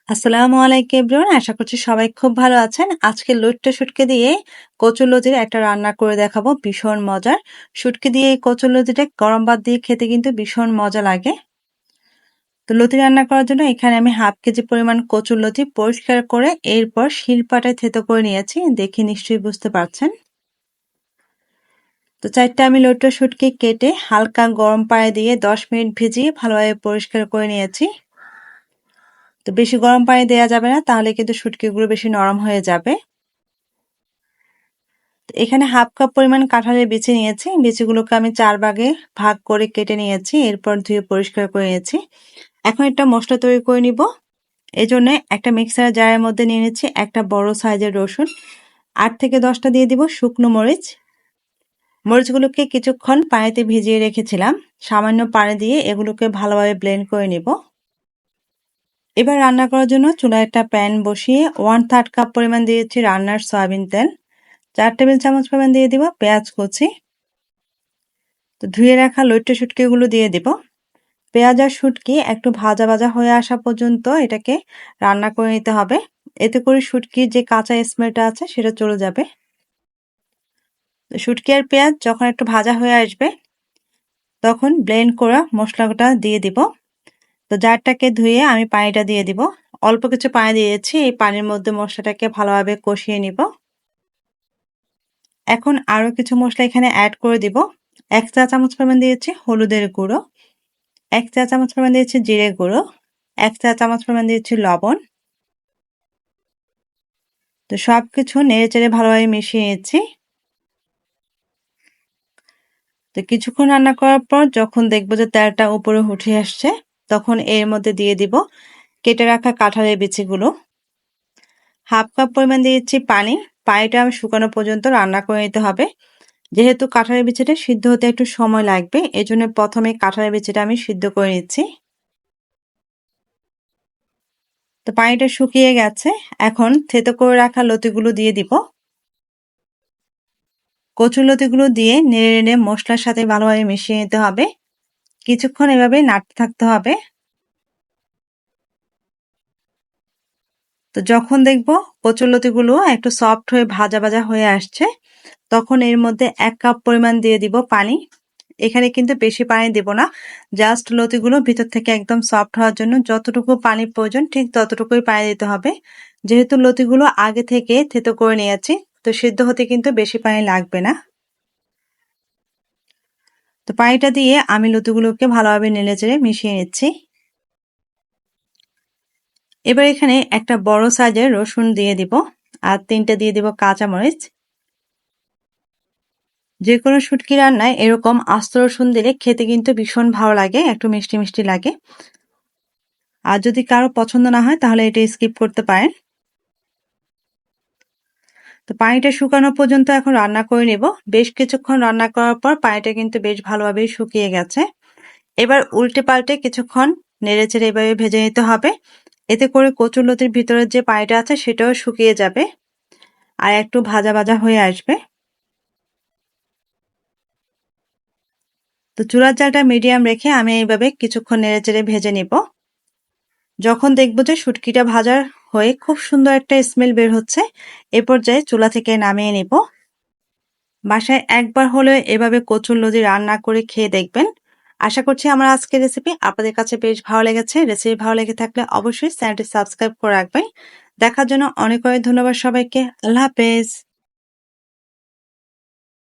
আসসালামু আলাইকুম এভরিওয়ান, আশা করছি সবাই খুব ভালো আছেন। আজকে লইট্ট শুটকি দিয়ে কচুরলতির একটা রান্না করে দেখাবো, ভীষণ মজার। শুটকি দিয়ে এই কচুরলতিটা গরম ভাত দিয়ে খেতে কিন্তু ভীষণ মজা লাগে। তো লতি রান্না করার জন্য এখানে আমি হাফ কেজি পরিমাণ কচুরলতি পরিষ্কার করে এরপর শিলপাটায় থেতো করে নিয়েছি, দেখে নিশ্চয়ই বুঝতে পারছেন। তো 4টা আমি লইট্ট শুটকি কেটে হালকা গরম পানি দিয়ে 10 মিনিট ভিজিয়ে ভালোভাবে পরিষ্কার করে নিয়েছি। তো বেশি গরম পানি দেওয়া যাবে না, তাহলে কিন্তু শুটকিগুলো বেশি নরম হয়ে যাবে। এখানে হাফ কাপ পরিমাণ কাঁঠালের বিচি নিয়েছি। বিচিগুলোকে আমি 4 ভাগে ভাগ করে কেটে নিয়েছি, এরপর ধুয়ে পরিষ্কার করে নিয়েছি। এখন একটা মশলা তৈরি করে নিব। এই জন্য একটা মিক্সার জারের মধ্যে নিয়ে নিচ্ছি একটা বড় সাইজের রসুন, 8 থেকে 10টা দিয়ে দিব শুকনো মরিচ। মরিচগুলোকে কিছুক্ষণ পানিতে ভিজিয়ে রেখেছিলাম, সামান্য পানি দিয়ে এগুলোকে ভালোভাবে ব্লেন্ড করে নিব। এবার রান্না করার জন্য চুলায় একটা প্যান বসিয়ে 1/3 কাপ পরিমাণ দিয়েছি রান্নার সয়াবিন তেল, 4 টেবিল চামচ পরিমাণ দিয়ে দিব পেঁয়াজ কুচি। তো ধুয়ে রাখা লইট্ট শুটকিগুলো দিয়ে দিব। পেঁয়াজ আর শুটকি একটু ভাজা ভাজা হয়ে আসা পর্যন্ত এটাকে রান্না করে নিতে হবে, এতে করে শুটকির যে কাঁচা স্মেলটা আছে সেটা চলে যাবে। শুটকি আর পেঁয়াজ যখন একটু ভাজা হয়ে আসবে তখন ব্লেন্ড করা মশলাটা দিয়ে দিব। তো জারটাকে ধুয়ে আমি পানিটা দিয়ে দিব, অল্প কিছু পানি দিয়েছি। এই পানির মধ্যে মশলাটাকে ভালোভাবে কষিয়ে নিব। এখন আরো কিছু মশলা এখানে অ্যাড করে দিব। 1 চা চামচ পরিমাণ দিয়েছি হলুদের গুঁড়ো, 1 চা চামচ পরিমাণ দিয়েছি জিরে গুঁড়ো, 1 চা চামচ পরিমাণ দিয়েছি লবণ। তো সবকিছু নেড়েচেড়ে ভালোভাবে মিশিয়ে নিচ্ছি। তো কিছুক্ষণ রান্না করার পর যখন দেখবো যে তেলটা উপরে উঠে আসছে, তখন এর মধ্যে দিয়ে দিব কেটে রাখা কাঁঠালের বিচিগুলো। হাফ কাপ পরিমাণ দিয়েছি পানি, পানিটা শুকানো পর্যন্ত রান্না করে নিতে হবে। যেহেতু কাঁঠালের বিচিটা সিদ্ধ হতে একটু সময় লাগবে, এজন্য প্রথমে কাঁঠালের বিচিটা আমি সিদ্ধ করে নিচ্ছি। তো পানিটা শুকিয়ে গেছে, এখন থেতো করে রাখা লতিগুলো দিয়ে দিব। কচুরলতিগুলো দিয়ে নেড়ে নেড়ে মশলার সাথে ভালোভাবে মিশিয়ে নিতে হবে। কিছুক্ষণ এভাবে নাড়তে থাকতে হবে। তো যখন দেখবো কচুরলতিগুলো একটু সফট হয়ে ভাজা ভাজা হয়ে আসছে, তখন এর মধ্যে 1 কাপ পরিমাণ দিয়ে দিব পানি। এখানে কিন্তু বেশি পানি দেব না, জাস্ট লতিগুলো ভিতর থেকে একদম সফট হওয়ার জন্য যতটুকু পানি প্রয়োজন ঠিক ততটুকুই পানি দিতে হবে। যেহেতু লতিগুলো আগে থেকে থেতো করে নিয়েছি, তো সিদ্ধ হতে কিন্তু বেশি পানি লাগবে না। তো পানিটা দিয়ে আমি লতিগুলোকে ভালোভাবে নেড়েচেড়ে মিশিয়ে নিচ্ছি। এবার এখানে একটা বড় সাইজের রসুন দিয়ে দিব, আর 3টে দিয়ে দিব কাঁচামরিচ। যে কোনো শুটকি রান্নায় এরকম আস্ত রসুন দিলে খেতে কিন্তু ভীষণ ভালো লাগে, একটু মিষ্টি মিষ্টি লাগে। আর যদি কারো পছন্দ না হয় তাহলে এটা স্কিপ করতে পারেন। তো পানিটা শুকানো পর্যন্ত এখন রান্না করে নেব। বেশ কিছুক্ষণ রান্না করার পর পানিটা কিন্তু বেশ ভালোভাবেই শুকিয়ে গেছে। এবার উল্টে পাল্টে কিছুক্ষণ নেড়েচেড়ে এভাবে ভেজে নিতে হবে, এতে করে কচুরলতির ভিতরের যে পানিটা আছে সেটাও শুকিয়ে যাবে আর একটু ভাজা ভাজা হয়ে আসবে। তো চুলার জালটা মিডিয়াম রেখে আমি এইভাবে কিছুক্ষণ নেড়েচেড়ে ভেজে নিব। যখন দেখব যে শুটকিটা ভাজা হয়ে খুব সুন্দর একটা স্মেল বের হচ্ছে, এ পর্যায়ে চুলা থেকে নামিয়ে নিব। বাসায় একবার হলেও এভাবে কচুরলতি রান্না করে খেয়ে দেখবেন। আশা করছি আমার আজকের রেসিপি আপনাদের কাছে বেশ ভালো লেগেছে। রেসিপি ভালো লেগে থাকলে অবশ্যই চ্যানেলটি সাবস্ক্রাইব করে রাখবেন। দেখার জন্য অনেক অনেক ধন্যবাদ সবাইকে। আল্লাহ হাফেজ।